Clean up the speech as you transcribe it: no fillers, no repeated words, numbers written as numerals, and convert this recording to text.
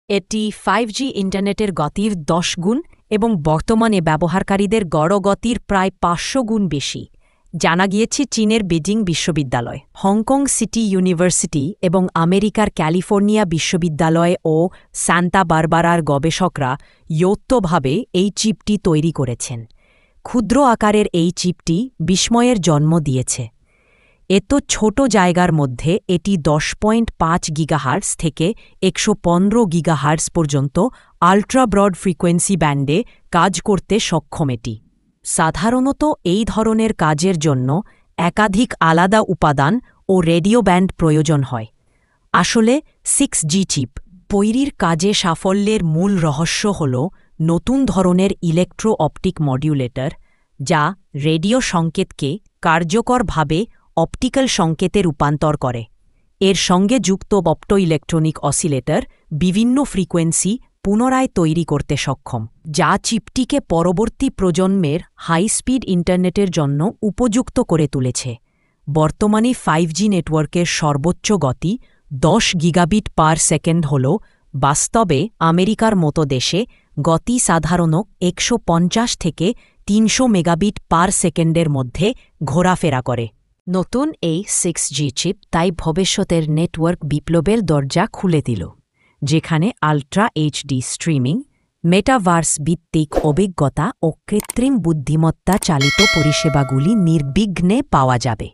এটি 5G ইন্টারনেটের গতির 10 গুণ এবং বর্তমানে ব্যবহারকারীদের গড় গতির প্রায় 500 গুণ বেশি, জানা গিয়েছে চীনের বেজিং বিশ্ববিদ্যালয়, হংকং সিটি ইউনিভার্সিটি এবং আমেরিকার ক্যালিফোর্নিয়া বিশ্ববিদ্যালয় ও সান্তা বারবারার গবেষকরা যৌথভাবে এই চিপটি তৈরি করেছেন। ক্ষুদ্র আকারের এই চিপটি বিস্ময়ের জন্ম দিয়েছে। এত ছোট জায়গার মধ্যে এটি 10.5 গিগাহার্টজ থেকে 115 গিগাহার্টজ পর্যন্ত আল্ট্রা ব্রড ফ্রিকোয়েন্সি ব্যান্ডে কাজ করতে সক্ষম। এটি সাধারণত এই ধরনের কাজের জন্য একাধিক আলাদা উপাদান ও রেডিও ব্যান্ড প্রয়োজন হয়। আসলে 6G চিপ তৈরির কাজে সাফল্যের মূল রহস্য হল নতুন ধরনের ইলেকট্রো অপটিক মডিউলেটর, যা রেডিও সংকেতকে কার্যকরভাবে অপটিক্যাল সংকেতে রূপান্তর করে। এর সঙ্গে যুক্ত অপটো ইলেকট্রনিক অসিলেটর বিভিন্ন ফ্রিকোয়েন্সি পুনরায় তৈরি করতে সক্ষম, যা চিপটিকে পরবর্তী প্রজন্মের হাই স্পিড ইন্টারনেটের জন্য উপযুক্ত করে তুলেছে। বর্তমানে 5G নেটওয়ার্কের সর্বোচ্চ গতি 10 গিগাবিট পার সেকেন্ড হল। বাস্তবে আমেরিকার মতো দেশে গতি সাধারণত 150 থেকে 300 মেগাবিট পার সেকেন্ডের মধ্যে ঘোরাফেরা করে। নতুন এই 6G চিপ তাই ভবিষ্যতের নেটওয়ার্ক বিপ্লবের দরজা খুলে দিল, যেখানে আল্ট্রা এইচডি স্ট্রিমিং, মেটাভার্স ভিত্তিক অভিজ্ঞতা ও কৃত্রিম বুদ্ধিমত্তা চালিত পরিষেবাগুলি নির্বিঘ্নে পাওয়া যাবে।